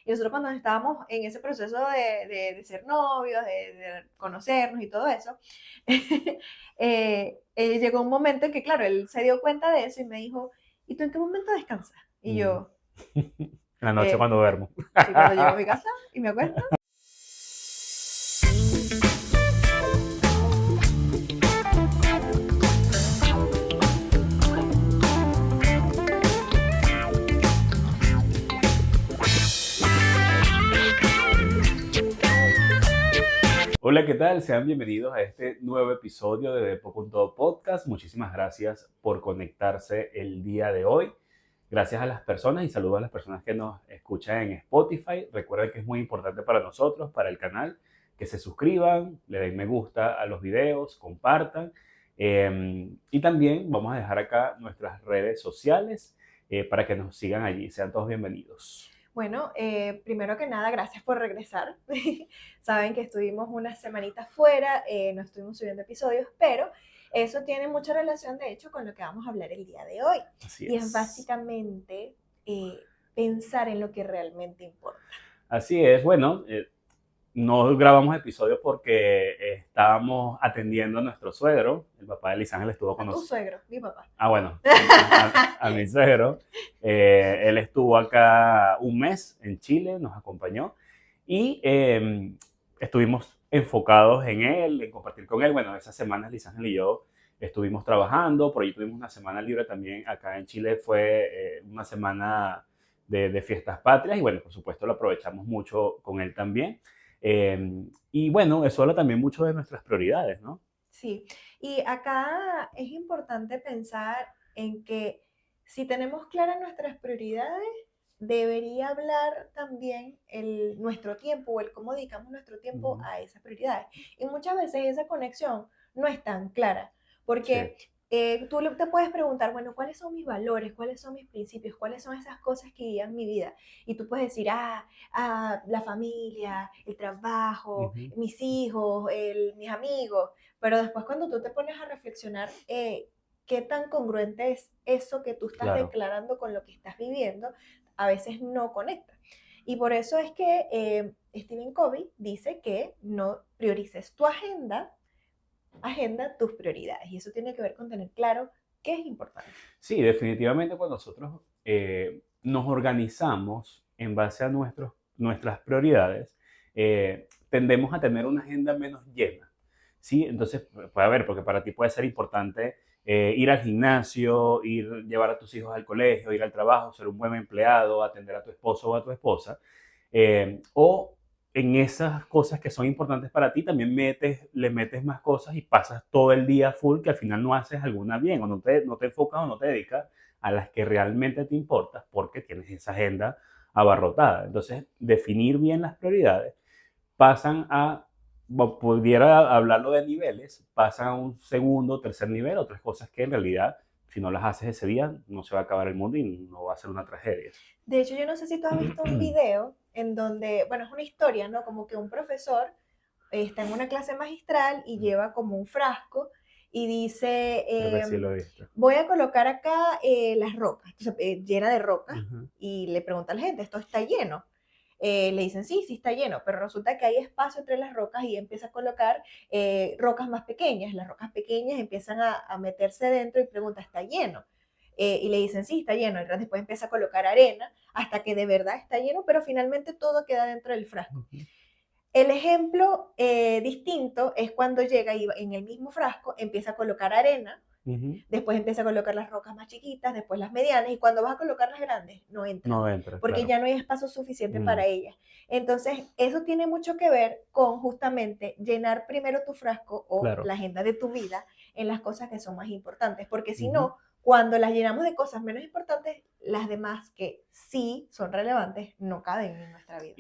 Y nosotros cuando estábamos en ese proceso de ser novios, de conocernos y todo eso, llegó un momento en que, claro, él se dio cuenta de eso y me dijo, ¿y tú en qué momento descansas? Y Mm. yo, En la noche eh, cuando duermo. sí, cuando llego a mi casa y me acuesto. Hola, ¿qué tal? Sean bienvenidos a este nuevo episodio de Depo.do Podcast. Muchísimas gracias por conectarse el día de hoy. Gracias a las personas y saludos a las personas que nos escuchan en Spotify. Recuerden que es muy importante para nosotros, para el canal, que se suscriban, le den me gusta a los videos, compartan. Y también vamos a dejar acá nuestras redes sociales para que nos sigan allí. Sean todos bienvenidos. Bueno, primero que nada, gracias por regresar. Saben que estuvimos unas semanitas fuera, no estuvimos subiendo episodios, pero eso tiene mucha relación, de hecho, con lo que vamos a hablar el día de hoy. Así Y es es. básicamente pensar en lo que realmente importa. Así es. Bueno, no grabamos episodios porque estábamos atendiendo a nuestro suegro. El papá de Lisángel estuvo con A tu nosotros. suegro, mi papá. Ah, bueno, a mi suegro. Él estuvo acá un mes en Chile, nos acompañó y estuvimos enfocados en él, en compartir con él. Bueno, esas semanas Lisángel y yo estuvimos trabajando, por ahí tuvimos una semana libre también. Acá en Chile fue una semana de fiestas patrias y bueno, por supuesto lo aprovechamos mucho con él también. Y bueno, eso habla también mucho de nuestras prioridades, ¿no? Sí, y acá es importante pensar en que si tenemos claras nuestras prioridades, debería hablar también nuestro tiempo o el cómo dedicamos nuestro tiempo Ujú. a esas prioridades. Y muchas veces esa conexión no es tan clara, Sí, porque tú te puedes preguntar, bueno, ¿cuáles son mis valores? ¿Cuáles son mis principios? ¿Cuáles son esas cosas que guían mi vida? Y tú puedes decir, la familia, el trabajo, ujú, mis hijos, mis amigos, pero después cuando tú te pones a reflexionar, qué tan congruente es eso que tú estás claro. declarando con lo que estás viviendo, a veces no conecta. Y por eso es que Stephen Covey dice que no priorices tu agenda tus prioridades. Y eso tiene que ver con tener claro qué es importante. Sí, definitivamente cuando nosotros nos organizamos en base a nuestras prioridades, tendemos a tener una agenda menos llena. ¿Sí? Entonces, puede haber, porque para ti puede ser importante ir al gimnasio, llevar a tus hijos al colegio, ir al trabajo, ser un buen empleado, atender a tu esposo o a tu esposa. O en esas cosas que son importantes para ti, también le metes más cosas y pasas todo el día full que al final no haces alguna bien, o no te enfocas o no te dedicas a las que realmente te importan porque tienes esa agenda abarrotada. Entonces, definir bien las prioridades pasan a, pudiera hablarlo de niveles, pasan a un segundo, tercer nivel, otras cosas que en realidad, si no las haces ese día, no se va a acabar el mundo y no va a ser una tragedia. De hecho, yo no sé si tú has visto un video en donde, bueno, es una historia, ¿no? Como que un profesor está en una clase magistral y lleva como un frasco y dice, Creo que sí lo he visto. voy a colocar acá las rocas, entonces, llena de rocas, Ujú. y le pregunta a la gente, ¿esto está lleno? Le dicen, sí, sí está lleno, pero resulta que hay espacio entre las rocas y empieza a colocar rocas más pequeñas. Las rocas pequeñas empiezan a meterse dentro y pregunta, ¿está lleno? Y le dicen, sí, está lleno. Y después empieza a colocar arena hasta que de verdad está lleno, pero finalmente todo queda dentro del frasco. Ujú. El ejemplo distinto es cuando llega y en el mismo frasco empieza a colocar arena, Ujú. después empieza a colocar las rocas más chiquitas, después las medianas, y cuando vas a colocar las grandes, no entran, No entra, porque claro. ya no hay espacio suficiente Mm, para ellas. Entonces, eso tiene mucho que ver con justamente llenar primero tu frasco o claro. la agenda de tu vida en las cosas que son más importantes, porque si Ujú. no, cuando las llenamos de cosas menos importantes, las demás que sí son relevantes no caben en nuestra vida.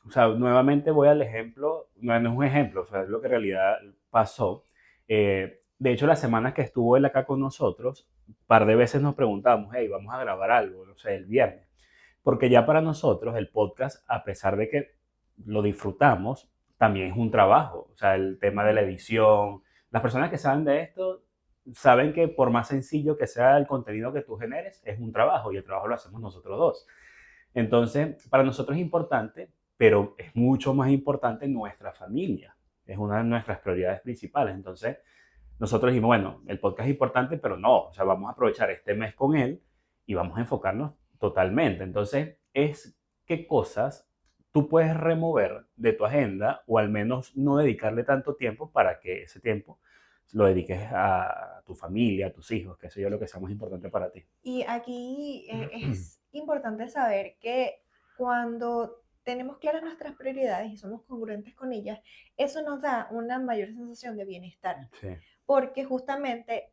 O sea, nuevamente voy al ejemplo, no es un ejemplo, o sea, es lo que en realidad pasó. De hecho, las semanas que estuvo él acá con nosotros, un par de veces nos preguntamos, hey, vamos a grabar algo, no sé, el viernes. Porque ya para nosotros el podcast, a pesar de que lo disfrutamos, también es un trabajo. O sea, el tema de la edición. Las personas que saben de esto saben que por más sencillo que sea el contenido que tú generes, es un trabajo y el trabajo lo hacemos nosotros dos. Entonces, para nosotros es importante, pero es mucho más importante nuestra familia. Es una de nuestras prioridades principales. Entonces, nosotros dijimos, bueno, el podcast es importante, pero no, o sea, vamos a aprovechar este mes con él y vamos a enfocarnos totalmente. Entonces, es qué cosas tú puedes remover de tu agenda o al menos no dedicarle tanto tiempo para que ese tiempo lo dediques a tu familia, a tus hijos, que eso yo lo que sea más importante para ti. Y aquí es importante saber que cuando tenemos claras nuestras prioridades y somos congruentes con ellas, eso nos da una mayor sensación de bienestar, Sí. porque justamente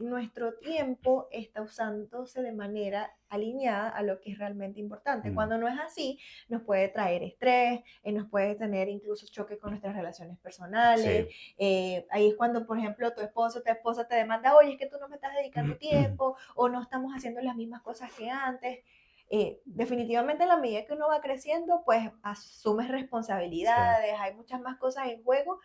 nuestro tiempo está usándose de manera alineada a lo que es realmente importante. Mm. Cuando no es así, nos puede traer estrés, nos puede tener incluso choque con nuestras relaciones personales. Sí. Ahí es cuando, por ejemplo, tu esposo, tu esposa te demanda, oye, es que tú no me estás dedicando tiempo o no estamos haciendo las mismas cosas que antes. Definitivamente en la medida que uno va creciendo, pues asumes Sí. responsabilidades, hay muchas más cosas en juego,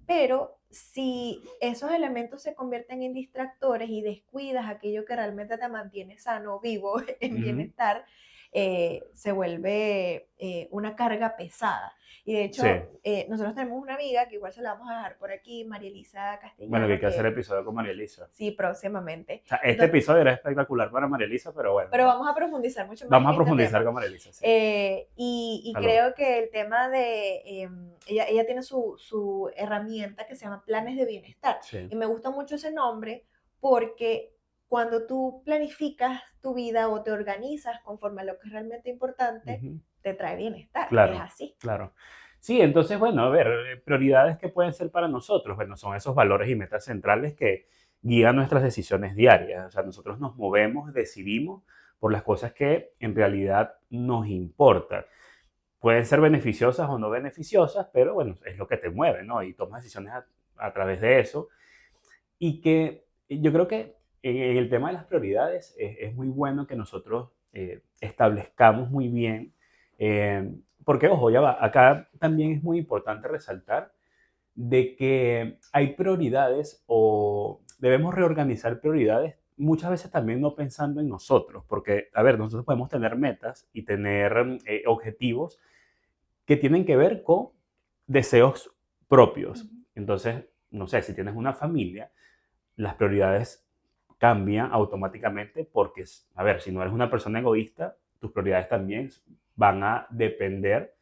pero si esos elementos se convierten en distractores y descuidas aquello que realmente te mantiene sano, vivo, en Ujú. bienestar, se vuelve una carga pesada. Y de Sí. hecho, nosotros tenemos una amiga que igual se la vamos a dejar por aquí, María Elisa Bueno, que hay Castellano, que hacer que episodio con María Elisa. sí, próximamente. O sea, este episodio era espectacular para María Elisa, pero bueno, Pero vamos a profundizar mucho más vamos en a este profundizar tema. con María Elisa, sí. Y Salud. creo que el tema de, ella tiene su herramienta que se llama Planes de Bienestar. Sí. Y me gusta mucho ese nombre porque cuando tú planificas tu vida o te organizas conforme a lo que es realmente importante, Ujú. te trae bienestar. Es Claro, así. claro. Sí, entonces, bueno, a ver, prioridades que pueden ser para nosotros, bueno, son esos valores y metas centrales que guían nuestras decisiones diarias. O sea, nosotros nos movemos, decidimos por las cosas que en realidad nos importan. Pueden ser beneficiosas o no beneficiosas, pero bueno, es lo que te mueve, ¿no? Y tomas decisiones a través de eso. Y que yo creo que en el tema de las prioridades es muy bueno que nosotros establezcamos muy bien, porque ojo, ya va, acá también es muy importante resaltar de que hay prioridades o debemos reorganizar prioridades muchas veces también no pensando en nosotros, porque, a ver, nosotros podemos tener metas y tener objetivos que tienen que ver con deseos propios. Ujú. Entonces, no sé, si tienes una familia, las prioridades cambian automáticamente porque, a ver, si no eres una persona egoísta, tus prioridades también van a depender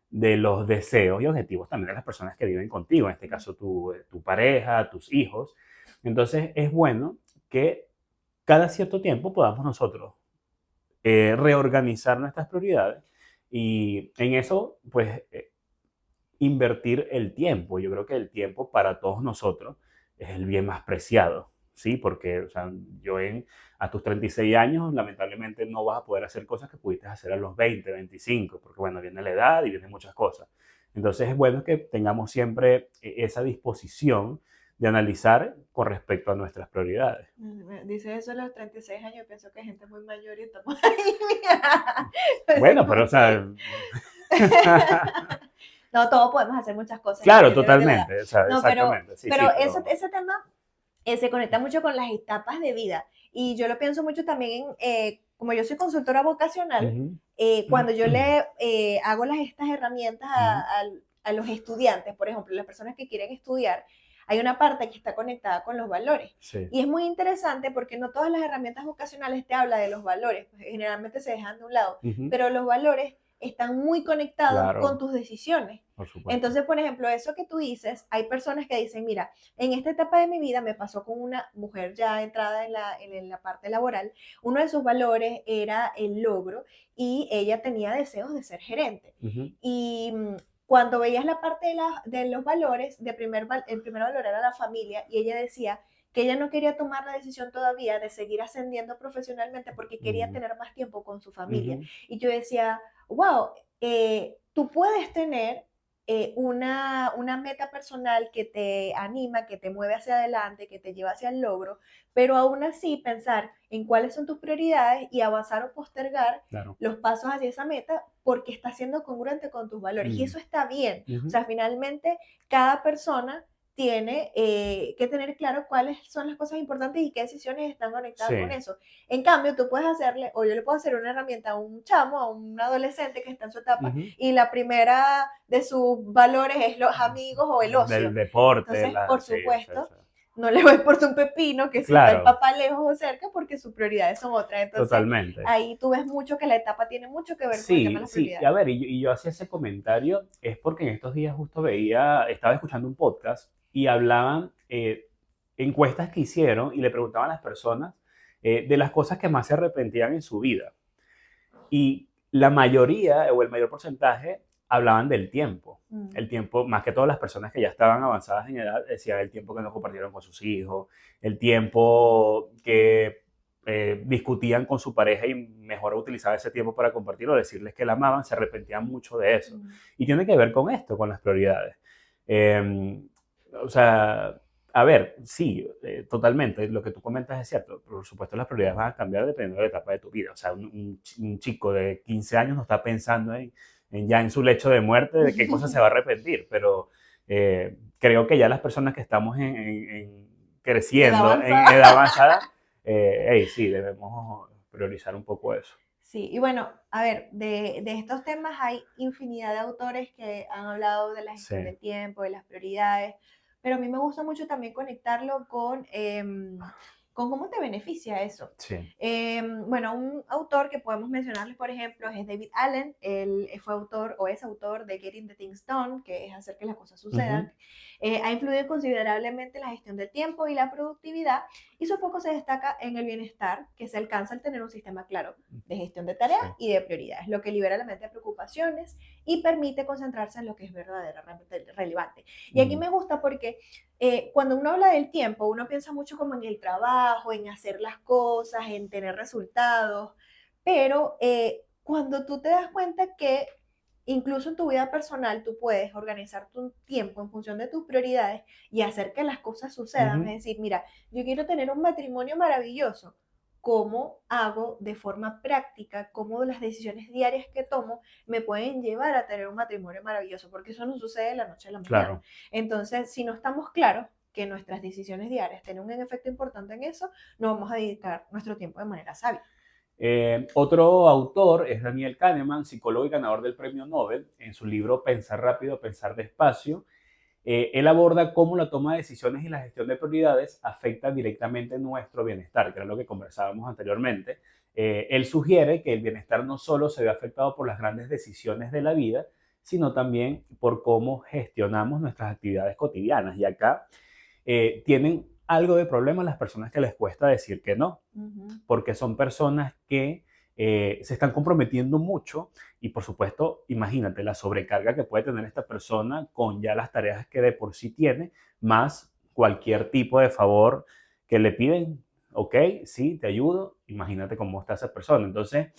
de los deseos y objetivos también de las personas que viven contigo, en este caso tu pareja, tus hijos. Entonces es bueno que cada cierto tiempo podamos nosotros reorganizar nuestras prioridades y en eso pues invertir el tiempo. Yo creo que el tiempo para todos nosotros es el bien más preciado, ¿sí? Porque, o sea, a tus 36 años, lamentablemente no vas a poder hacer cosas que pudiste hacer a los 20, 25, porque, bueno, viene la edad y vienen muchas cosas. Entonces es bueno que tengamos siempre esa disposición de analizar con respecto a nuestras prioridades. Dice eso a los 36 años, pienso que hay gente muy mayor y estamos ahí. Mira. Así Bueno, pero, como o sea, que... No, todos podemos hacer muchas cosas claro, independientemente de la edad. totalmente, o sea, No, exactamente, sí, sí, pero pero... ese tema se conecta mucho con las etapas de vida. Y yo lo pienso mucho también en, como yo soy consultora vocacional, Ujú, cuando yo le hago estas herramientas ujú, a los estudiantes, por ejemplo, las personas que quieren estudiar, hay una parte que está conectada con los valores. sí, Y es muy interesante porque no todas las herramientas vocacionales te hablan de los valores, pues generalmente se dejan de un lado, ujú, pero los valores están muy conectados con claro, tus decisiones. por supuesto. Entonces, por ejemplo, eso que tú dices, hay personas que dicen, mira, en esta etapa de mi vida me pasó con una mujer ya entrada en la parte laboral, uno de sus valores era el logro y ella tenía deseos de ser gerente. Ujú, Y cuando veías la parte de los valores, el primer valor era la familia y ella decía que ella no quería tomar la decisión todavía de seguir ascendiendo profesionalmente porque quería ujú, tener más tiempo con su familia. ujú, Y yo decía, wow, tú puedes tener una meta personal que te anima, que te mueve hacia adelante, que te lleva hacia el logro, pero aún así pensar en cuáles son tus prioridades y avanzar o postergar claro. los pasos hacia esa meta porque estás siendo congruente con tus valores. Y Mm, eso está bien. O ujú, sea, finalmente cada persona tiene que tener claro cuáles son las cosas importantes y qué decisiones están conectadas Sí. con eso. En cambio, tú puedes hacerle, o yo le puedo hacer una herramienta a un chamo, a un adolescente que está en su etapa, Ujú. y la primera de sus valores es los amigos o el ocio. Del deporte, Entonces, por sí, supuesto, no le va a importar un pepino que si está el claro, papá lejos o cerca, porque sus prioridades son otras. Entonces, totalmente. ahí tú ves mucho que la etapa tiene mucho que ver con el tema de Sí, las sí, y prioridades. a ver, y yo hacía ese comentario, es porque en estos días justo estaba escuchando un podcast y hablaban encuestas que hicieron y le preguntaban a las personas de las cosas que más se arrepentían en su vida. Y la mayoría o el mayor porcentaje hablaban del tiempo. El tiempo, más que todas las personas que ya estaban avanzadas en edad, decían el tiempo que no compartieron con sus hijos, el tiempo que discutían con su pareja y mejor utilizar ese tiempo para compartirlo, decirles que la amaban, se arrepentían mucho de eso. Y tiene que ver con esto, con las prioridades. O sea, a ver, sí, totalmente, lo que tú comentas es cierto. Por supuesto, las prioridades van a cambiar dependiendo de la etapa de tu vida. O sea, un chico de 15 años no está pensando ya en su lecho de muerte de qué cosa se va a arrepentir, pero creo que ya las personas que estamos creciendo en edad avanzada, sí, debemos priorizar un poco eso. Sí, y bueno, a ver, de estos temas hay infinidad de autores que han hablado de la Sí. gestión del tiempo, de las prioridades, pero a mí me gusta mucho también conectarlo con cómo te beneficia eso. Sí. Bueno, un autor que podemos mencionarles, por ejemplo, es David Allen. Él fue autor o es autor de Getting the Things Done, que es hacer que las cosas sucedan. Ha influido considerablemente en la gestión del tiempo y la productividad, y su foco se destaca en el bienestar que se alcanza al tener un sistema claro de gestión de tareas y de prioridades, lo que libera la mente de preocupaciones y permite concentrarse en lo que es verdaderamente relevante. Y aquí me gusta porque cuando uno habla del tiempo, uno piensa mucho como en el trabajo, en hacer las cosas, en tener resultados, pero cuando tú te das cuenta que incluso en tu vida personal tú puedes organizar tu tiempo en función de tus prioridades y hacer que las cosas sucedan, es decir, mira, yo quiero tener un matrimonio maravilloso. ¿Cómo hago de forma práctica, cómo las decisiones diarias que tomo me pueden llevar a tener un matrimonio maravilloso? Porque eso no sucede de la noche a la mañana. Claro. Entonces, si no estamos claros que nuestras decisiones diarias tienen un efecto importante en eso, no vamos a dedicar nuestro tiempo de manera sabia. Otro autor es Daniel Kahneman, psicólogo y ganador del premio Nobel. En su libro Pensar rápido, pensar despacio, él aborda cómo la toma de decisiones y la gestión de prioridades afecta directamente nuestro bienestar, que era lo que conversábamos anteriormente. Él sugiere que el bienestar no solo se ve afectado por las grandes decisiones de la vida, sino también por cómo gestionamos nuestras actividades cotidianas. Y acá tienen algo de problema las personas que les cuesta decir que no, porque son personas que se están comprometiendo mucho y por supuesto, imagínate la sobrecarga que puede tener esta persona con ya las tareas que de por sí tiene, más cualquier tipo de favor que le piden, ok, sí, te ayudo, imagínate cómo está esa persona. Entonces,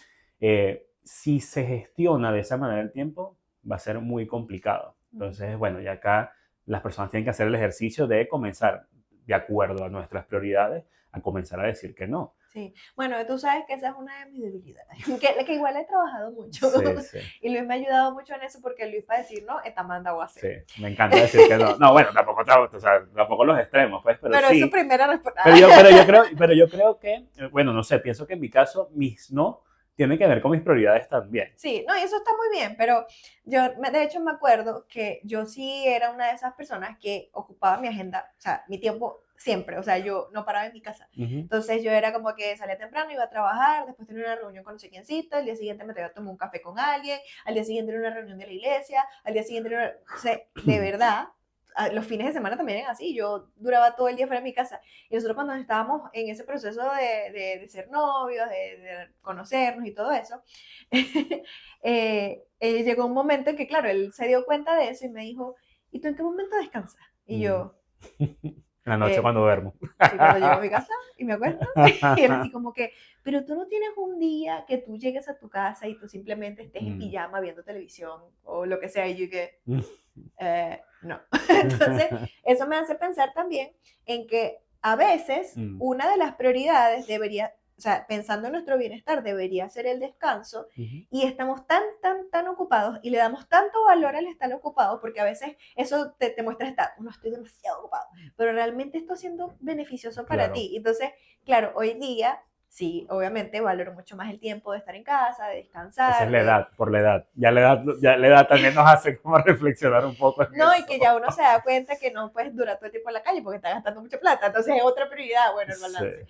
si se gestiona de esa manera el tiempo, va a ser muy complicado. Entonces, bueno, ya acá las personas tienen que hacer el ejercicio de comenzar, de acuerdo a nuestras prioridades, a comenzar a decir que no. Sí, bueno, tú sabes que esa es una de mis debilidades, que igual he trabajado mucho, Sí. y Luis me ha ayudado mucho en eso, porque Luis para decir no, esta manda o hacer. Sí, me encanta decir que no. No, bueno, tampoco los extremos, pues, pero es sí. su primera respuesta. Pero yo creo que, bueno, no sé, pienso que en mi caso, mis no tienen que ver con mis prioridades también. Sí, no, y eso está muy bien, pero de hecho me acuerdo que yo sí era una de esas personas que ocupaba mi agenda, o sea, mi tiempo siempre, o sea, yo no paraba en mi casa. Entonces yo era como que salía temprano, iba a trabajar, después tenía una reunión con no sé quiéncito, al día siguiente me iba a tomar un café con alguien, al día siguiente era una reunión de la iglesia, al día siguiente era o sea, de verdad, los fines de semana también eran así, yo duraba todo el día fuera de mi casa, y nosotros cuando estábamos en ese proceso de ser novios, de conocernos y todo eso, llegó un momento en que, claro, él se dio cuenta de eso y me dijo, ¿y tú en qué momento descansas? Y yo... La noche cuando duermo. Sí, cuando llego a mi casa y me acuesto. Y él así como que, pero tú no tienes un día que tú llegues a tu casa y tú simplemente estés en pijama viendo televisión o lo que sea. Y yo que, no. Entonces, eso me hace pensar también en que a veces una de las prioridades debería o sea, pensando en nuestro bienestar, debería ser el descanso, Ujú. y estamos tan ocupados y le damos tanto valor al estar ocupado, porque a veces eso te muestra estar, no estoy demasiado ocupado, pero realmente esto siendo beneficioso para Claro. ti. Entonces, claro, hoy día, sí, obviamente valoro mucho más el tiempo de estar en casa, de Esa es descansar, la de... edad, por la edad. Ya la edad también nos hace como reflexionar un poco en No, y que eso. ya uno se da cuenta que no puedes durar todo el tiempo en la calle porque está gastando mucha plata, entonces es otra prioridad, bueno, el Sí, balance.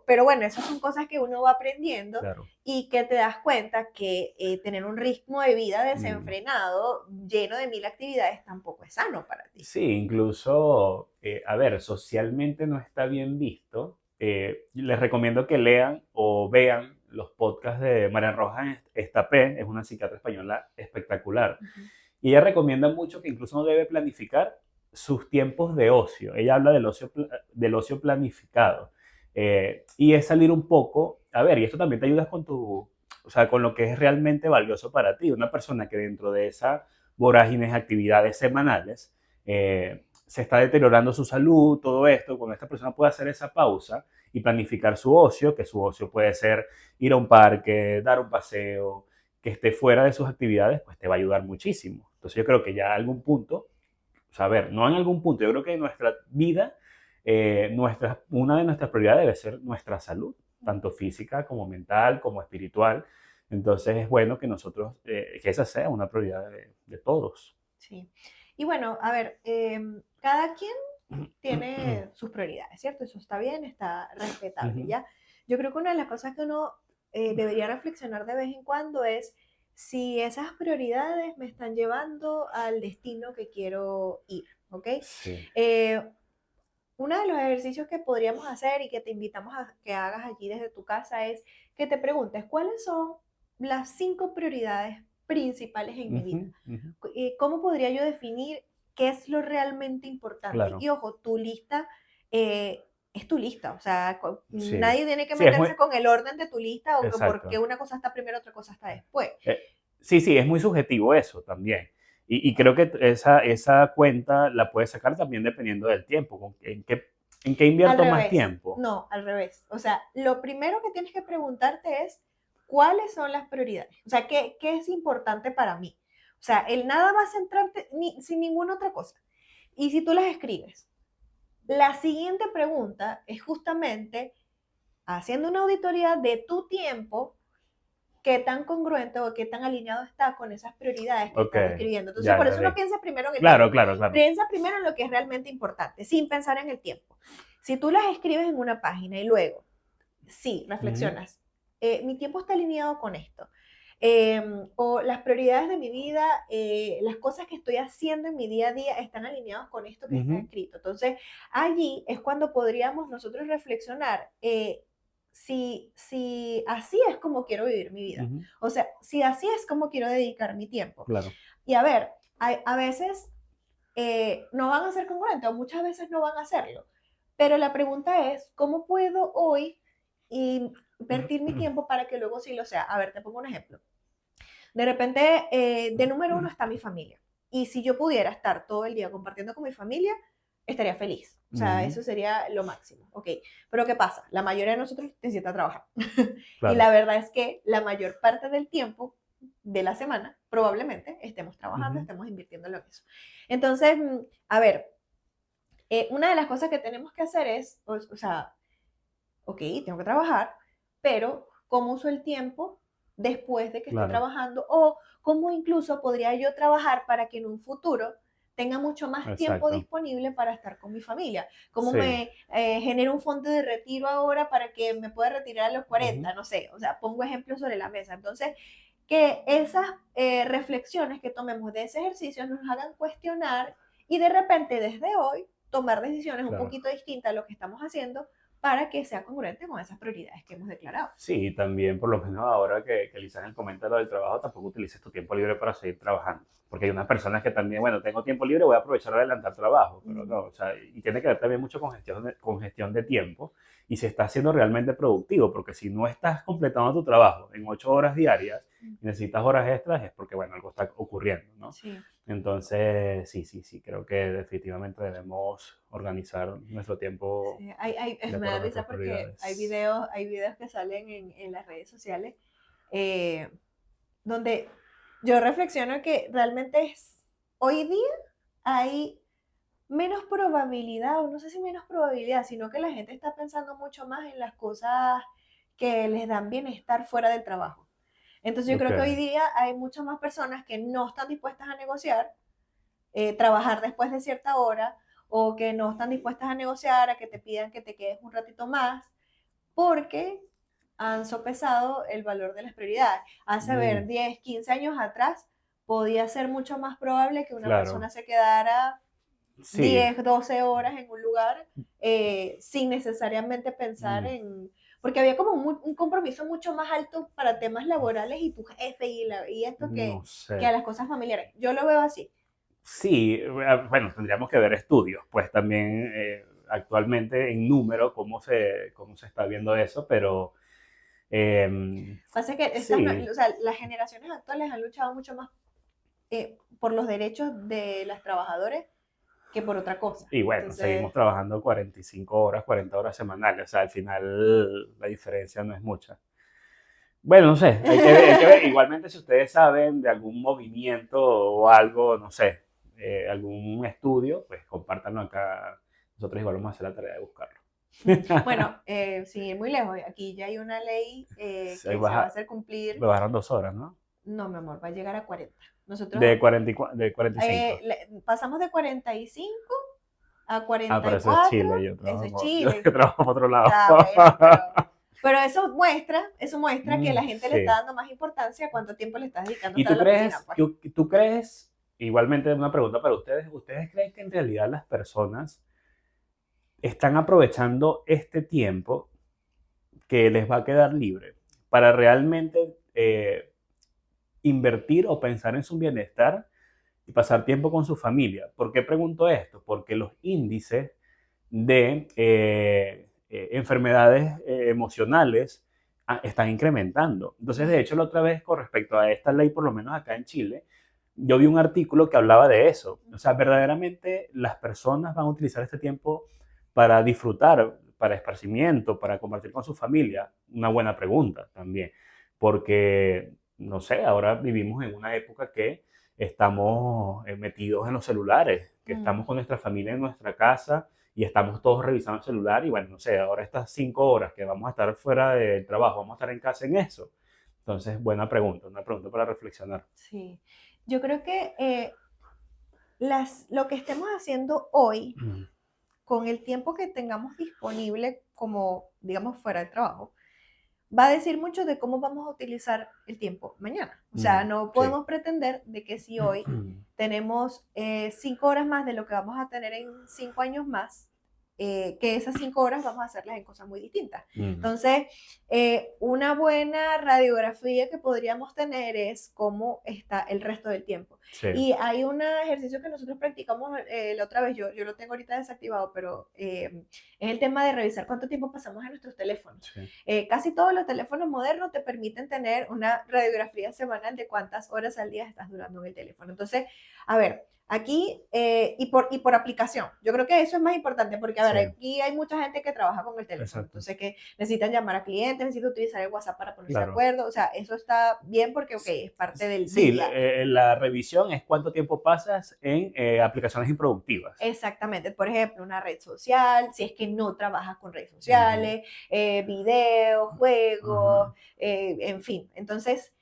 Pero bueno, esas son cosas que uno va aprendiendo claro. y que te das cuenta que tener un ritmo de vida Mm. desenfrenado, lleno de mil actividades, tampoco es sano para ti. Sí, incluso, a ver, socialmente no está bien visto. Les recomiendo que lean o vean los podcasts de María Roja Estapé, es una psiquiatra española espectacular. Ujú. Y ella recomienda mucho que incluso uno debe planificar sus tiempos de ocio. Ella habla del ocio planificado. Y es salir un poco, a ver, y esto también te ayuda con o sea, con lo que es realmente valioso para ti. Una persona que dentro de esa vorágines, actividades semanales, se está deteriorando su salud, todo esto, cuando esta persona puede hacer esa pausa y planificar su ocio, que su ocio puede ser ir a un parque, dar un paseo, que esté fuera de sus actividades, pues te va a ayudar muchísimo. Entonces yo creo que ya a algún punto, o sea, a ver, no en algún punto, yo creo que en nuestra vida, una de nuestras prioridades debe ser nuestra salud, tanto física como mental, como espiritual. Entonces es bueno que nosotros, que esa sea una prioridad de todos. Sí. Y bueno, a ver, cada quien tiene sus prioridades, ¿cierto? Eso está bien, está respetable, Ujú. ¿ya? Yo creo que una de las cosas que uno debería reflexionar de vez en cuando es si esas prioridades me están llevando al destino que quiero ir, ¿ok? Sí. Eh, Uno de los ejercicios que podríamos hacer y que te invitamos a que hagas allí desde tu casa es que te preguntes cuáles son las 5 prioridades principales en mi vida. Ujú, ujú. ¿Cómo podría yo definir qué es lo realmente importante? Claro, Y ojo, tu lista eh, es tu lista, o sea, sí. nadie tiene que Sí, es muy, meterse con el orden de tu lista o que porque exacto. una cosa está primero, otra cosa está después. Eh, sí, sí, es muy subjetivo eso también. Y creo que esa cuenta la puedes sacar también dependiendo del tiempo, en qué Al invierto más revés, tiempo. no, al revés. O sea, lo primero que tienes que preguntarte es cuáles son las prioridades, o sea, qué es importante para mí. O sea, el nada más centrarte sin ninguna otra cosa. Y si tú las escribes, la siguiente pregunta es justamente haciendo una auditoría de tu tiempo, qué tan congruente o qué tan alineado está con esas prioridades que Ok, estás escribiendo. Entonces, ya, por ya eso vi. no piensa primero en el Claro, tiempo. claro, claro. Piensa primero en lo que es realmente importante, sin pensar en el tiempo. Si tú las escribes en una página y luego, sí, Ujú, reflexionas, mi tiempo está alineado con esto. O las prioridades de mi vida, las cosas que estoy haciendo en mi día a día están alineados con esto que está ujú, escrito. Entonces, allí es cuando podríamos nosotros reflexionar si así es como quiero vivir mi vida. ujú, O sea, si así es como quiero dedicar mi tiempo. claro. Y a ver, a veces no van a ser congruentes o muchas veces no van a hacerlo. Pero la pregunta es, ¿cómo puedo hoy invertir mi tiempo para que luego sí lo sea? A ver, te pongo un ejemplo. De repente, de número uno está mi familia. Y si yo pudiera estar todo el día compartiendo con mi familia, estaría feliz. O sea, Ujú, eso sería lo máximo. Ok, pero ¿qué pasa? La mayoría de nosotros necesita trabajar. Y claro. la verdad es que la mayor parte del tiempo de la semana probablemente estemos trabajando, Ujú, estemos invirtiendo en eso. Entonces, a ver, una de las cosas que tenemos que hacer es, o sea, ok, tengo que trabajar, pero ¿cómo uso el tiempo después de que esté claro, trabajando? O cómo incluso podría yo trabajar para que en un futuro tenga mucho más tiempo exacto. disponible para estar con mi familia. ¿Cómo Sí. me genero un fondo de retiro ahora para que me pueda retirar a los Ujú, 40? No sé, o sea, pongo ejemplos sobre la mesa. Entonces, que esas reflexiones que tomemos de ese ejercicio nos hagan cuestionar y de repente desde hoy tomar decisiones un claro. poquito distintas a lo que estamos haciendo para que sea congruente con esas prioridades que hemos declarado. Sí, también por lo menos ahora que Lisanel comenta lo del trabajo, tampoco utilices tu tiempo libre para seguir trabajando. Porque hay unas personas que también, bueno, tengo tiempo libre, voy a aprovechar a adelantar trabajo, pero Mm, no, o sea, y tiene que ver también mucho con gestión de tiempo y si estás siendo realmente productivo, porque si no estás completando tu trabajo en 8 horas diarias y necesitas horas extras, es porque, bueno, algo está ocurriendo, ¿no? sí. Entonces, sí, creo que definitivamente debemos organizar nuestro tiempo Sí, de me acuerdo da a risa nuestras porque prioridades. hay videos que salen en las redes sociales eh, donde yo reflexiono que realmente hoy día hay menos probabilidad, o no sé si menos probabilidad, sino que la gente está pensando mucho más en las cosas que les dan bienestar fuera del trabajo. Entonces yo Ok, creo que hoy día hay muchas más personas que no están dispuestas a negociar, trabajar después de cierta hora, o que no están dispuestas a negociar, a que te pidan que te quedes un ratito más, porque han sopesado el valor de las prioridades. Hace ver mm, 10, 15 años atrás, podía ser mucho más probable que una persona claro, se quedara sí. 10, 12 horas en un lugar sin necesariamente pensar mm, en... Porque había como un compromiso mucho más alto para temas laborales y tu jefe y esto No que a sé. las cosas familiares. Yo lo veo así. Sí, bueno, tendríamos que ver estudios, pues también actualmente en número cómo se está viendo eso, pero Pasa que sí, o sea, las generaciones actuales han luchado mucho más por los derechos de las trabajadoras que por otra cosa. y bueno, seguimos Entonces, trabajando 45 horas, 40 horas semanales, o sea, al final la diferencia no es mucha. Bueno, no sé, hay que ver. Igualmente, si ustedes saben de algún movimiento o algo, no sé, algún estudio, pues compártanlo acá. Nosotros igual vamos a hacer la tarea de buscarlo. bueno, sin ir muy lejos, aquí ya hay una ley Ahí que se va a hacer cumplir. me bajaron 2 horas, ¿no? No, mi amor, va a llegar a 40. Nosotros De 45. pasamos de 45 a Ah, cuarenta pero y eso es cuatro. Chile, Eso es yo Chile. trabajo por otro lado. Ah, bueno, pero eso muestra que la gente le está Sí. dando más importancia a cuánto tiempo le estás dedicando a ¿Y estar en la oficina, pues. tú crees, igualmente una pregunta para ustedes creen que en realidad las personas están aprovechando este tiempo que les va a quedar libre para realmente invertir o pensar en su bienestar y pasar tiempo con su familia? ¿Por qué pregunto esto? Porque los índices de enfermedades emocionales están incrementando. Entonces, de hecho, la otra vez, con respecto a esta ley, por lo menos acá en Chile, yo vi un artículo que hablaba de eso. O sea, verdaderamente las personas van a utilizar este tiempo para disfrutar, para esparcimiento, para compartir con su familia. Una buena pregunta también, porque, no sé, ahora vivimos en una época que estamos metidos en los celulares, que Mm. estamos con nuestra familia en nuestra casa y estamos todos revisando el celular y bueno, no sé, ahora estas 5 horas que vamos a estar fuera del trabajo, vamos a estar en casa en eso. Entonces, buena pregunta, una pregunta para reflexionar. Sí. Yo creo que lo que estemos haciendo hoy, con el tiempo que tengamos disponible como, digamos, fuera del trabajo, va a decir mucho de cómo vamos a utilizar el tiempo mañana. O sea, no Sí. podemos pretender de que si hoy tenemos 5 horas más de lo que vamos a tener en 5 años más, que esas 5 horas vamos a hacerlas en cosas muy distintas. Entonces, una buena radiografía que podríamos tener es cómo está el resto del tiempo. Sí. Y hay un ejercicio que nosotros practicamos la otra vez, yo lo tengo ahorita desactivado, pero es el tema de revisar cuánto tiempo pasamos en nuestros teléfonos. Sí. Casi todos los teléfonos modernos te permiten tener una radiografía semanal de cuántas horas al día estás durando en el teléfono. Entonces, a ver, aquí y por aplicación. Yo creo que eso es más importante porque, a ver, Sí, aquí hay mucha gente que trabaja con el teléfono, exacto. entonces que necesitan llamar a clientes, necesitan utilizar el WhatsApp para ponerse de Claro. acuerdo, o sea, eso está bien porque, ok, es parte del Sí, día. la revisión es cuánto tiempo pasas en aplicaciones improductivas. Exactamente, por ejemplo, una red social, si es que no trabajas con redes Ujú. sociales, videos, juegos, Ajá. en fin. Entonces,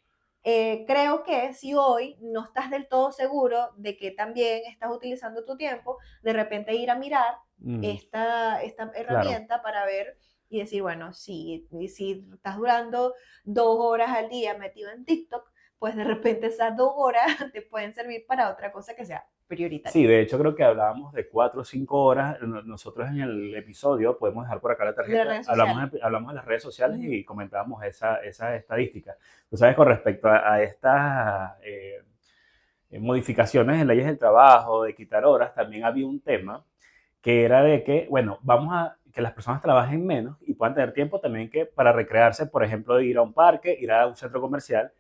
creo que si hoy no estás del todo seguro de que también estás utilizando tu tiempo, de repente ir a mirar Mm, esta claro. herramienta para ver y decir, bueno, si estás durando 2 horas al día metido en TikTok, pues de repente esas 2 horas te pueden servir para otra cosa que sea prioritaria. Sí, de hecho creo que hablábamos de 4 o 5 horas. Nosotros en el episodio, podemos dejar por acá la De tarjeta, redes sociales. hablamos de las redes sociales Ujú. y comentábamos esa estadística. Tú sabes, con respecto a estas modificaciones en leyes del trabajo, de quitar horas, también había un tema que era de que, bueno, vamos a que las personas trabajen menos y puedan tener tiempo también que para recrearse, por ejemplo, de ir a un parque, ir a un centro comercial,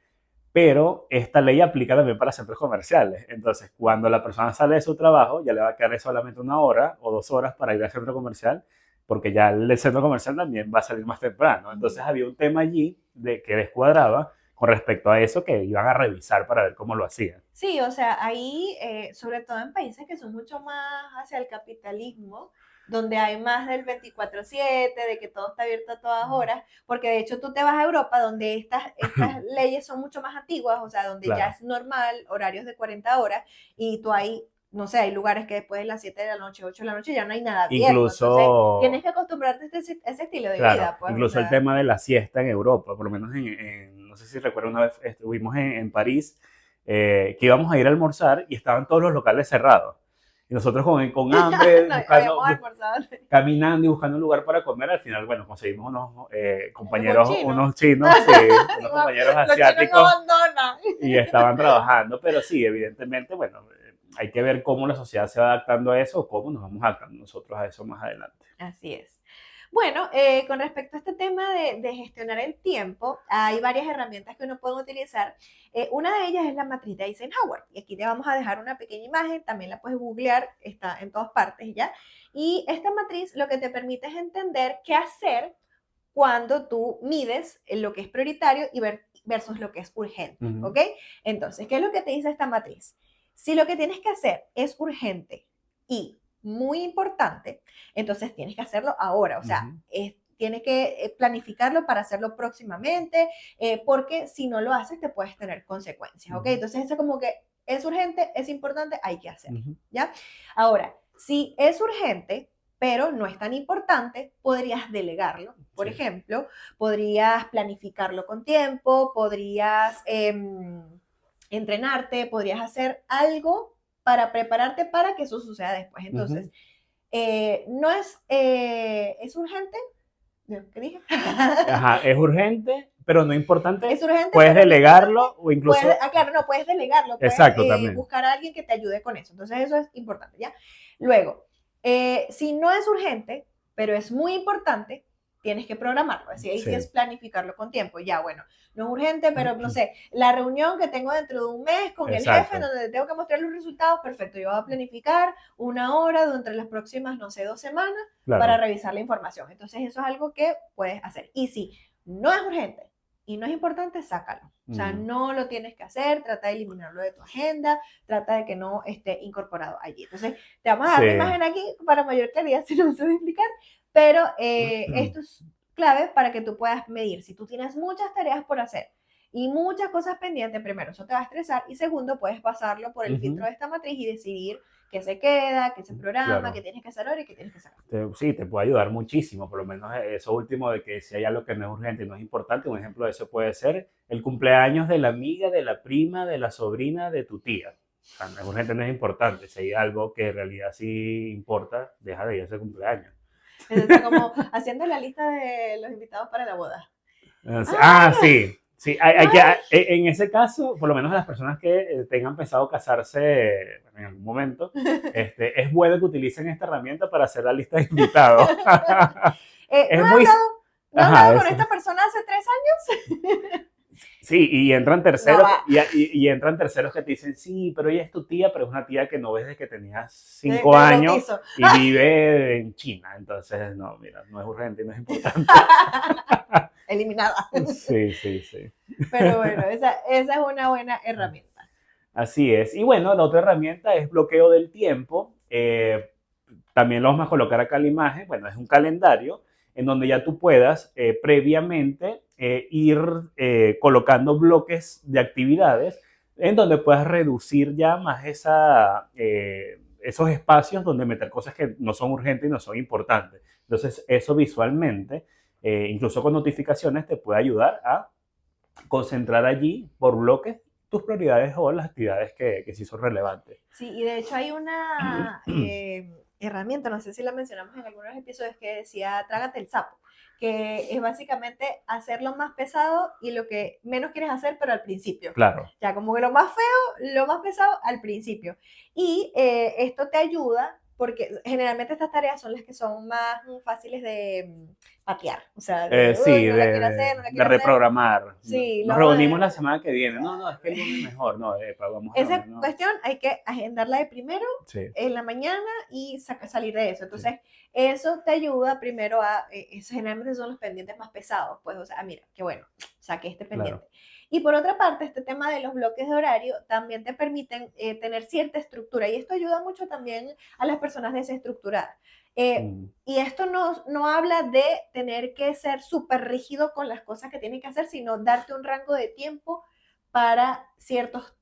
pero esta ley aplica también para centros comerciales. Entonces, cuando la persona sale de su trabajo, ya le va a quedar solamente 1 hora o 2 horas para ir al centro comercial, porque ya el del centro comercial también va a salir más temprano. Entonces, había un tema allí de que descuadraba con respecto a eso que iban a revisar para ver cómo lo hacían. Sí, o sea, ahí, sobre todo en países que son mucho más hacia el capitalismo, donde hay más del 24/7, de que todo está abierto a todas horas, porque de hecho tú te vas a Europa, donde estas leyes son mucho más antiguas, o sea, donde ya Claro. es normal horarios de 40 horas, y tú ahí, no sé, hay lugares que después de las 7 de la noche, 8 de la noche, ya no hay nada abierto, entonces tienes Incluso, que acostumbrarte a ese estilo de claro, vida, pues, o incluso el sea, tema de la siesta en Europa, por lo menos no sé si recuerdan, una vez estuvimos en París, que íbamos a ir a almorzar y estaban todos los locales cerrados. Y nosotros con hambre, no, habíamos almorzado caminando y buscando un lugar para comer, al final, bueno, conseguimos unos con compañeros, chinos. unos chinos, sí, unos compañeros Los chinos no asiáticos abandonan. y estaban trabajando, pero sí, evidentemente, bueno, hay que ver cómo la sociedad se va adaptando a eso o cómo nos vamos adaptando nosotros a eso más adelante. Así es. Bueno, con respecto a este tema de gestionar el tiempo, hay varias herramientas que uno puede utilizar. Una de ellas es la matriz de Eisenhower. Y aquí te vamos a dejar una pequeña imagen, también la puedes googlear, está en todas partes ya. Y esta matriz lo que te permite es entender qué hacer cuando tú mides lo que es prioritario y versus lo que es urgente, Uh -huh. ¿ok? Entonces, ¿qué es lo que te dice esta matriz? Si lo que tienes que hacer es urgente y muy importante, entonces tienes que hacerlo ahora, o sea, Uh -huh. tienes que planificarlo para hacerlo próximamente, porque si no lo haces te puedes tener consecuencias, ¿ok? Entonces eso como que es urgente, es importante, hay que hacerlo, ¿ya? Ahora, si es urgente, pero no es tan importante, podrías delegarlo. Por ejemplo, podrías planificarlo con tiempo, podrías entrenarte, podrías hacer algo para prepararte para que eso suceda después. Entonces, no es urgente. ¿Qué dije? Ajá, es urgente, pero no importante. Es urgente, Puedes pero no importante. delegarlo o incluso. Claro, no, puedes delegarlo, puedes Exacto, también. buscar a alguien que te ayude con eso. Entonces, eso es importante, ¿ya? Luego, si no es urgente, pero es muy importante, tienes que programarlo. Así ahí sí es planificarlo con tiempo. Ya, bueno, no es urgente, pero no sé, la reunión que tengo dentro de un mes con el jefe, donde tengo que mostrar los resultados, perfecto. Yo voy a planificar 1 hora entre las próximas, no sé, 2 semanas para revisar la información. Entonces, eso es algo que puedes hacer. Y si no es urgente y no es importante, sácalo. O sea, no lo tienes que hacer, trata de eliminarlo de tu agenda, trata de que no esté incorporado allí. Entonces, te vamos a dar la imagen aquí para mayor claridad, si no me sé explicar, pero esto es clave para que tú puedas medir. Si tú tienes muchas tareas por hacer y muchas cosas pendientes, primero, eso te va a estresar, y segundo, puedes pasarlo por el filtro de esta matriz y decidir qué se queda, qué se programa, qué tienes que hacer ahora y qué tienes que sacar. Sí, te puede ayudar muchísimo, por lo menos eso último de que si hay algo que no es urgente y no es importante, un ejemplo de eso puede ser el cumpleaños de la amiga, de la prima, de la sobrina, de tu tía. O sea, no es urgente, no es importante. Si hay algo que en realidad sí importa, deja de ir a ese cumpleaños. Está como haciendo la lista de los invitados para la boda. Sí. Sí, en ese caso, por lo menos las personas que tengan pensado casarse en algún momento, es bueno que utilicen esta herramienta para hacer la lista de invitados. Es muy... ¿No he hablado con esta persona hace 3 años? Sí, y entran terceros, y entran terceros que te dicen, sí, pero ella es tu tía, pero es una tía que no ves desde que tenías 5 años y vive en China. Entonces, no, mira, no es urgente y no es importante. Eliminada. Sí. Pero bueno, esa es una buena herramienta. Así es. Y bueno, la otra herramienta es bloqueo del tiempo. También lo vamos a colocar acá en la imagen. Bueno, es un calendario en donde ya tú puedas previamente ir colocando bloques de actividades en donde puedas reducir ya más esos espacios donde meter cosas que no son urgentes y no son importantes. Entonces, eso visualmente, incluso con notificaciones, te puede ayudar a concentrar allí por bloques tus prioridades o las actividades que sí son relevantes. Sí, y de hecho hay una herramienta, no sé si la mencionamos en algunos episodios, que decía trágate el sapo, que es básicamente hacerlo más pesado y lo que menos quieres hacer, pero al principio. Claro. Ya como que lo más feo, lo más pesado al principio. Y esto te ayuda porque generalmente estas tareas son las que son más fáciles de patear, o sea, Sí, no la quiero hacer, no la de quiero hacer. reprogramar. Sí, Nos reunimos la semana que viene. No, no, es que el lunes mejor. No, vamos a esa reunirnos. cuestión hay que agendarla de primero Sí, en la mañana y salir de eso. sí. Entonces, eso te ayuda primero eso generalmente son los pendientes más pesados, pues, o sea, mira, qué bueno, saqué este pendiente. Claro. Y por otra parte, este tema de los bloques de horario también te permiten tener cierta estructura y esto ayuda mucho también a las personas desestructuradas. Y esto no habla de tener que ser súper rígido con las cosas que tienes que hacer, sino darte un rango de tiempo para ciertas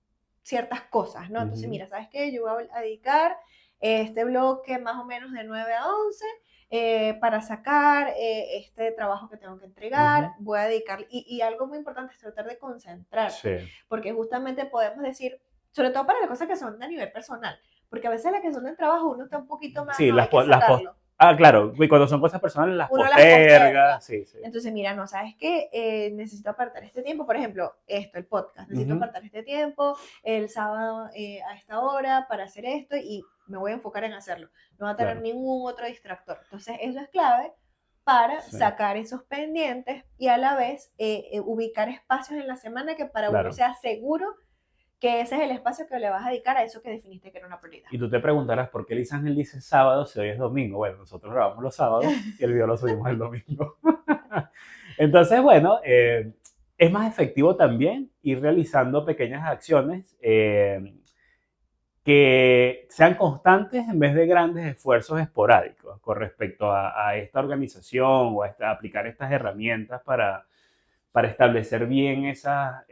cosas, ¿no? Entonces, mira, ¿sabes qué? Yo voy a dedicar este bloque más o menos de 9 a 11 para sacar este trabajo que tengo que entregar, voy a dedicar, y algo muy importante es tratar de concentrarte, Sí. porque justamente podemos decir, sobre todo para las cosas que son de nivel personal, porque a veces las que son del trabajo uno está un poquito más, Sí, no, hay que sacarlo. claro, y cuando son cosas personales las Uno las posterga. posterga. Sí, sí. Entonces, mira, no, ¿sabes qué? Necesito apartar este tiempo, por ejemplo, el podcast, necesito apartar este tiempo el sábado a esta hora para hacer esto y me voy a enfocar en hacerlo. No va a tener Claro. ningún otro distractor. Entonces, eso es clave para Sí. sacar esos pendientes y a la vez ubicar espacios en la semana que para Claro. uno sea seguro que ese es el espacio que le vas a dedicar a eso que definiste que era una prioridad. Y tú te preguntarás, ¿por qué Liz Ángel dice sábado si hoy es domingo? Bueno, nosotros grabamos los sábados y el video lo subimos el domingo. Entonces, bueno, es más efectivo también ir realizando pequeñas acciones que sean constantes en vez de grandes esfuerzos esporádicos con respecto a esta organización o a aplicar estas herramientas para establecer bien esas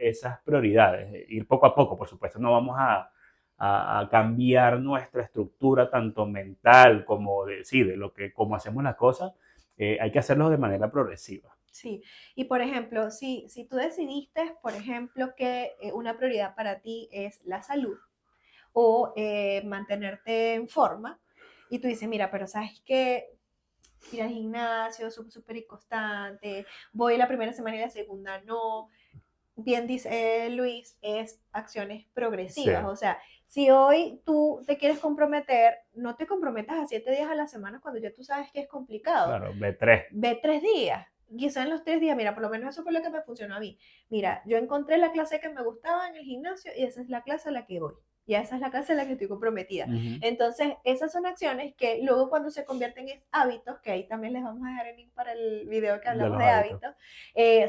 prioridades. Ir poco a poco, por supuesto, no vamos a cambiar nuestra estructura tanto mental como de lo que, como hacemos las cosas, hay que hacerlo de manera progresiva. Sí, y por ejemplo, si tú decidiste, por ejemplo, que una prioridad para ti es la salud o mantenerte en forma, y tú dices, mira, pero sabes que ir al gimnasio, súper inconstante, voy la primera semana y la segunda no, bien dice Luis, es acciones Sí, progresivas, o sea, si hoy tú te quieres comprometer, no te comprometas a 7 días a la semana cuando ya tú sabes que es complicado, claro, B3. ve 3 días. Quizá en los 3 días, mira, por lo menos eso fue lo que me funcionó a mí. Mira, yo encontré la clase que me gustaba en el gimnasio y esa es la clase a la que voy. Y esa es la clase a la que estoy comprometida. Entonces, esas son acciones que luego cuando se convierten en hábitos, que ahí también les vamos a dejar el link para el video que De hablamos los de hábitos.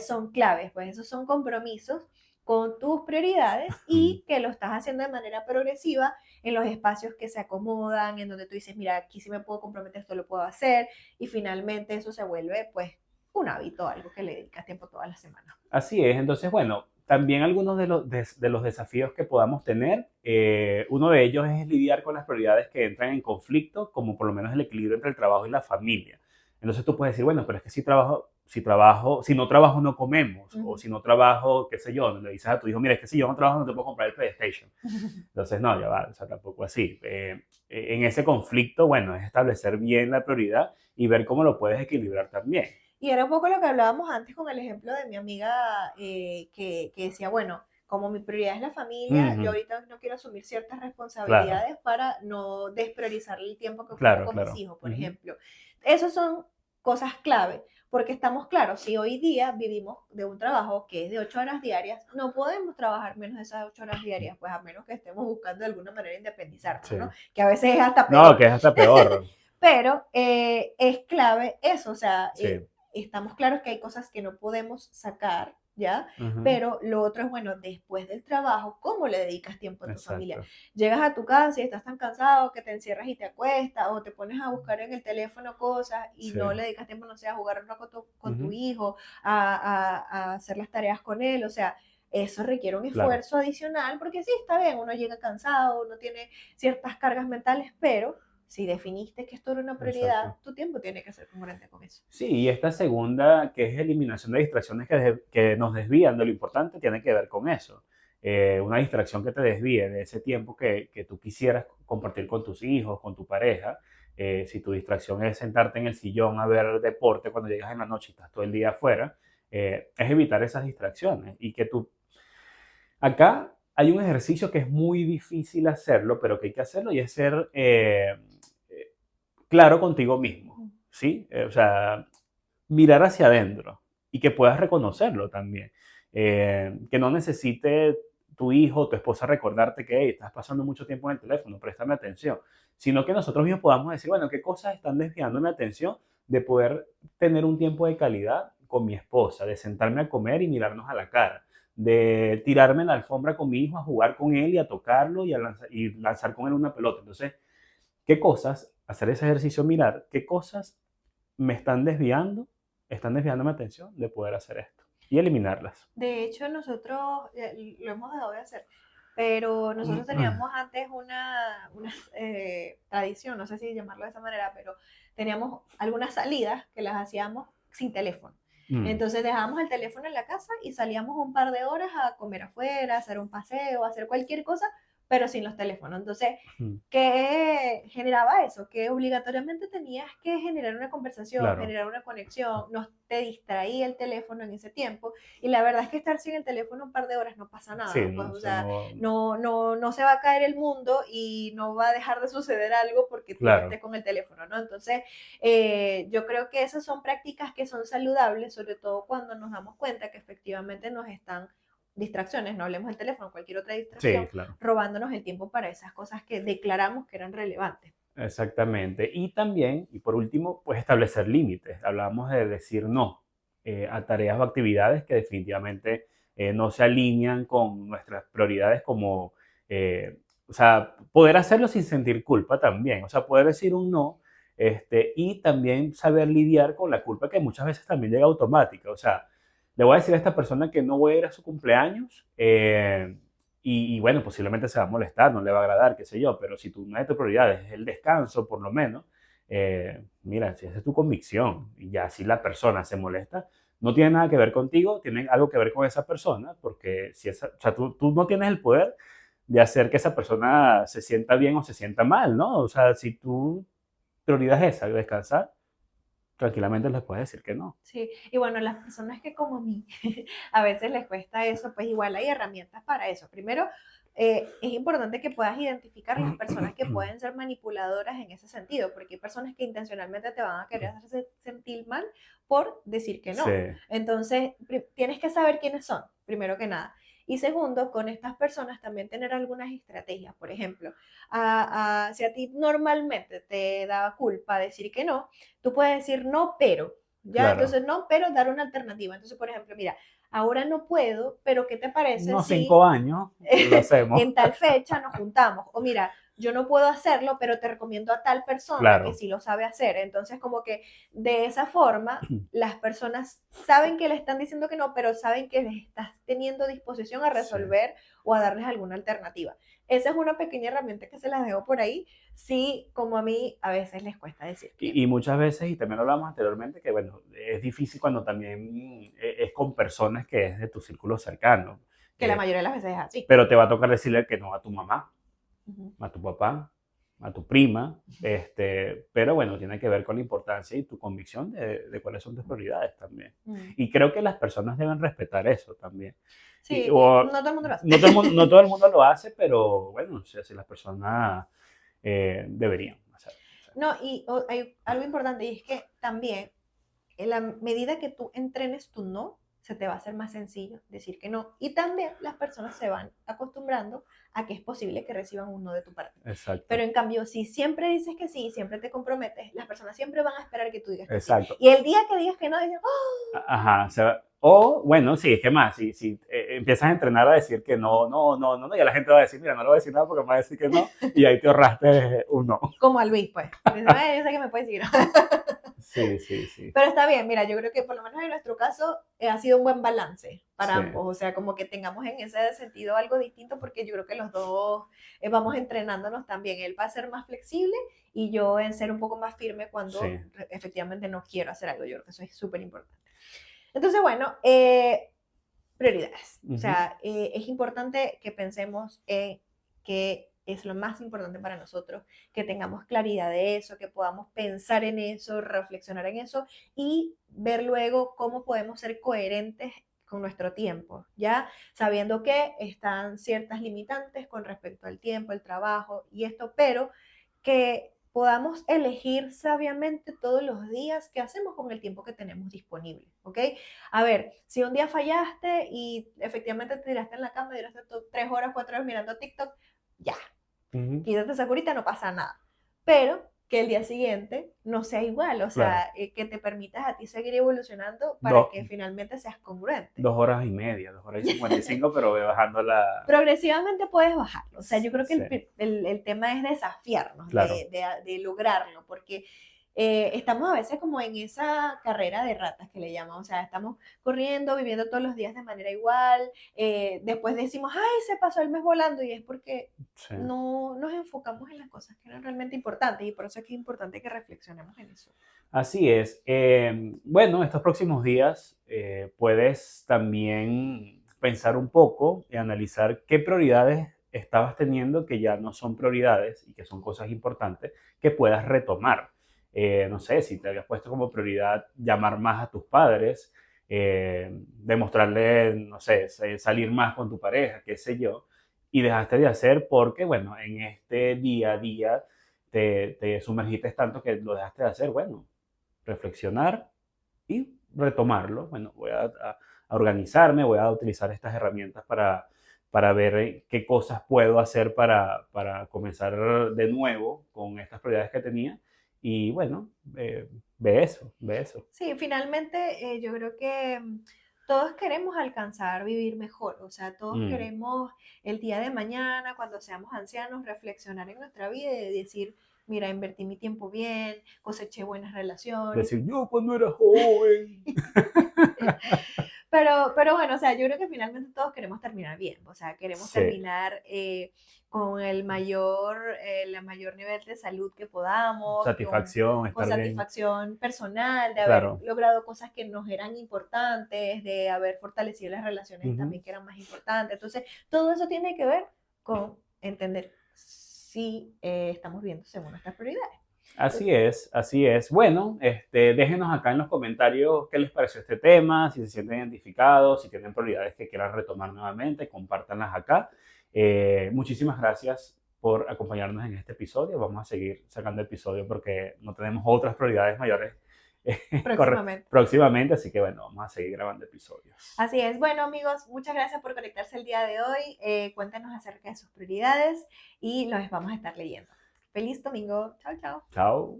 son claves, pues esos son compromisos con tus prioridades y que lo estás haciendo de manera progresiva en los espacios que se acomodan, en donde tú dices, mira, aquí sí me puedo comprometer, esto lo puedo hacer, y finalmente eso se vuelve pues un hábito, algo que le dedicas tiempo toda la semana. Así es, entonces, bueno, también algunos de los desafíos que podamos tener, uno de ellos es lidiar con las prioridades que entran en conflicto, como por lo menos el equilibrio entre el trabajo y la familia. Entonces tú puedes decir, bueno, pero es que si no trabajo no comemos, o si no trabajo, qué sé yo, le dices a tu hijo, mira, es que si yo no trabajo no te puedo comprar el PlayStation. Entonces, no, ya va, o sea, tampoco así. En ese conflicto, bueno, es establecer bien la prioridad y ver cómo lo puedes equilibrar también. Y era un poco lo que hablábamos antes con el ejemplo de mi amiga que decía, bueno, como mi prioridad es la familia, yo ahorita no quiero asumir ciertas Claro, responsabilidades para no despriorizar el tiempo que ocupo claro, con mis claro. hijos, por ejemplo. Esas son cosas clave, porque estamos claros, si hoy día vivimos de un trabajo que es de 8 horas diarias, no podemos trabajar menos de esas 8 horas diarias, pues a menos que estemos buscando de alguna manera independizarnos, Sí. ¿no? Que a veces es hasta No, peor. que es hasta peor. Pero es clave eso, o sea, Sí. estamos claros que hay cosas que no podemos sacar, ¿ya? Ujú. Pero lo otro es, bueno, después del trabajo, ¿cómo le dedicas tiempo a tu familia? Exacto. Llegas a tu casa y estás tan cansado que te encierras y te acuestas, o te pones a buscar en el teléfono cosas y Sí. no le dedicas tiempo, no sé, a jugar un rato con tu Ujú. hijo, a hacer las tareas con él, o sea, eso requiere un Claro. esfuerzo adicional, porque sí, está bien, uno llega cansado, uno tiene ciertas cargas mentales, pero si definiste que esto era una prioridad, Exacto. tu tiempo tiene que ser congruente con eso. Sí, y esta segunda, que es eliminación de distracciones que nos desvían de lo importante, tiene que ver con eso. Una distracción que te desvíe de ese tiempo que tú quisieras compartir con tus hijos, con tu pareja. Si tu distracción es sentarte en el sillón a ver deporte cuando llegas en la noche y estás todo el día afuera, es evitar esas distracciones y que tú... Acá hay un ejercicio que es muy difícil hacerlo, pero que hay que hacerlo y es ser claro contigo mismo, ¿sí? O sea, mirar hacia adentro y que puedas reconocerlo también. Que no necesite tu hijo o tu esposa recordarte que "Hey, estás pasando mucho tiempo en el teléfono, préstame atención", sino que nosotros mismos podamos decir, bueno, ¿qué cosas están desviando mi atención de poder tener un tiempo de calidad con mi esposa, de sentarme a comer y mirarnos a la cara, de tirarme en la alfombra con mi hijo a jugar con él y a tocarlo y lanzar con él una pelota? Entonces, ¿qué cosas, hacer ese ejercicio, mirar, qué cosas me están desviando mi atención de poder hacer esto y eliminarlas? De hecho, nosotros lo hemos dejado de hacer, pero nosotros teníamos antes una tradición, no sé si llamarlo de esa manera, pero teníamos algunas salidas que las hacíamos sin teléfono. Mm, Entonces dejábamos el teléfono en la casa y salíamos un par de horas a comer afuera, a hacer un paseo, a hacer cualquier cosa, pero sin los teléfonos. Entonces, mm, ¿qué generaba eso? Que obligatoriamente tenías que generar una conversación, claro. generar una conexión, no te distraía el teléfono en ese tiempo. Y la verdad es que estar sin el teléfono un par de horas no pasa Sí, nada, pues, no, o eso sea, no, no se va a caer el mundo y no va a dejar de suceder algo porque tú no claro. estés con el teléfono, ¿no? Entonces, yo creo que esas son prácticas que son saludables, sobre todo cuando nos damos cuenta que efectivamente nos están distracciones, no hablemos del teléfono, cualquier otra Sí, distracción, claro. robándonos el tiempo para esas cosas que declaramos que eran relevantes. Exactamente. Y también, y por último, pues establecer límites. Hablábamos de decir no a tareas o actividades que definitivamente no se alinean con nuestras prioridades como, o sea, poder hacerlo sin sentir culpa también. O sea, poder decir un no, y también saber lidiar con la culpa que muchas veces también llega automática. O sea, le voy a decir a esta persona que no voy a ir a su cumpleaños, y bueno, posiblemente se va a molestar, no le va a agradar, qué sé yo, pero si una de tus prioridades es el descanso, por lo menos, mira, si esa es tu convicción y ya si la persona se molesta, no tiene nada que ver contigo, tiene algo que ver con esa persona, porque si esa, o sea, tú no tienes el poder de hacer que esa persona se sienta bien o se sienta mal, ¿no? O sea, si tu prioridad es esa, descansar, tranquilamente les puedes decir que no. Sí, y bueno, las personas que como a mí a veces les cuesta eso, pues igual hay herramientas para eso. Primero, es importante que puedas identificar las personas que pueden ser manipuladoras en ese sentido, porque hay personas que intencionalmente te van a querer hacer sentir mal por decir que Sí, no. Entonces, tienes que saber quiénes son, primero que nada. Y segundo, con estas personas también tener algunas estrategias. Por ejemplo, si a ti normalmente te da culpa decir que no, tú puedes decir no, pero. Ya, claro. entonces no, pero dar una alternativa. Entonces, por ejemplo, mira, ahora no puedo, pero ¿qué te parece Unos si 5 años lo hacemos. en tal fecha nos juntamos? O mira, yo no puedo hacerlo, pero te recomiendo a tal persona que Claro. sí lo sabe hacer. Entonces, como que de esa forma, las personas saben que le están diciendo que no, pero saben que les estás teniendo disposición a Sí. resolver o a darles alguna alternativa. Esa es una pequeña herramienta que se las dejo por ahí. Sí, como a mí a veces les cuesta decir que no. Y muchas veces, y también lo hablamos anteriormente, que bueno, es difícil cuando también es con personas que es de tu círculo cercano, Que la eh, mayoría de las veces es así. pero te va a tocar decirle que no a tu mamá, Ujú. a tu papá, a tu prima, pero bueno, tiene que ver con la importancia y tu convicción de cuáles son tus prioridades también. Mm. Y creo que las personas deben respetar eso también. Y, Sí, o, no todo el mundo lo hace. no todo el mundo lo hace, pero bueno, o sea, si las personas deberían hacerlo. O sea, No, y hay algo importante y es que también en la medida que tú entrenes tu no, se te va a hacer más sencillo decir que no. Y también las personas se van acostumbrando a que es posible que reciban un no de tu parte. Pero exacto, en cambio, si siempre dices que sí, siempre te comprometes, las personas siempre van a esperar que tú digas que sí. exacto. Y el día que digas que no, dicen, ¡oh! Ajá, o bueno, sí, es que más, si empiezas a entrenar a decir que no, no, no, no, no, ya la gente va a decir, mira, no le voy a decir nada porque me va a decir que no, y ahí te ahorraste un no. Como a Luis, pues. Dice, "Ay, yo sé que me puedes decir. Sí, sí, sí, Pero está bien, mira, yo creo que por lo menos en nuestro caso ha sido un buen balance para sí, ambos, o sea, como que tengamos en ese sentido algo distinto porque yo creo que los dos vamos entrenándonos también. Él va a ser más flexible y yo en ser un poco más firme cuando sí. efectivamente no quiero hacer algo. Yo creo que eso es súper importante. Entonces, bueno, prioridades. O Ujú, sea, es importante que pensemos en qué es lo más importante para nosotros, que tengamos claridad de eso, que podamos pensar en eso, reflexionar en eso y ver luego cómo podemos ser coherentes con nuestro tiempo, ya sabiendo que están ciertas limitantes con respecto al tiempo, el trabajo y esto, pero que podamos elegir sabiamente todos los días qué hacemos con el tiempo que tenemos disponible, ¿ok? A ver, si un día fallaste y efectivamente te tiraste en la cama y duraste 3 horas, 4 horas mirando TikTok, ya, Ujú. quítate esa curita, no pasa nada. Pero que el día siguiente no sea igual, o Claro. sea, que te permitas a ti seguir evolucionando para Do- que finalmente seas congruente. 2 horas y media, 2 horas y 55, pero ve bajando la... Progresivamente puedes bajarlo, o sea, yo creo que Sí, el tema es desafiarnos claro. de lograrlo, porque estamos a veces como en esa carrera de ratas que le llaman, o sea, estamos corriendo, viviendo todos los días de manera igual, después decimos, ay, se pasó el mes volando, y es porque Sí. no nos enfocamos en las cosas que eran realmente importantes, y por eso es que es importante que reflexionemos en eso. Así es. Bueno, estos próximos días puedes también pensar un poco y analizar qué prioridades estabas teniendo que ya no son prioridades y que son cosas importantes que puedas retomar. No sé, si te habías puesto como prioridad llamar más a tus padres, demostrarle, no sé, salir más con tu pareja, qué sé yo, y dejaste de hacer porque, bueno, en este día a día te sumergiste tanto que lo dejaste de hacer. Bueno, reflexionar y retomarlo. Bueno, voy a organizarme, voy a utilizar estas herramientas para ver qué cosas puedo hacer para comenzar de nuevo con estas prioridades que tenía. Y bueno, ve eso, ve eso. Sí, finalmente yo creo que todos queremos alcanzar, vivir mejor, o sea, todos Mm. queremos el día de mañana, cuando seamos ancianos, reflexionar en nuestra vida y decir, mira, invertí mi tiempo bien, coseché buenas relaciones. Decir, yo cuando era joven. Pero bueno, o sea, yo creo que finalmente todos queremos terminar bien, o sea, queremos Sí, terminar con el mayor nivel de salud que podamos, satisfacción, con estar bien. satisfacción personal, de haber Claro. logrado cosas que nos eran importantes, de haber fortalecido las relaciones Ujú. también que eran más importantes. Entonces, todo eso tiene que ver con entender si estamos viendo según nuestras prioridades. Así es, así es. Bueno, déjenos acá en los comentarios qué les pareció este tema, si se sienten identificados, si tienen prioridades que quieran retomar nuevamente, compártanlas acá. Muchísimas gracias por acompañarnos en este episodio. Vamos a seguir sacando episodios porque no tenemos otras prioridades mayores Próximamente. próximamente, así que bueno, vamos a seguir grabando episodios. Así es. Bueno, amigos, muchas gracias por conectarse el día de hoy. Cuéntenos acerca de sus prioridades y los vamos a estar leyendo. Feliz domingo. Chao, chao. Chao.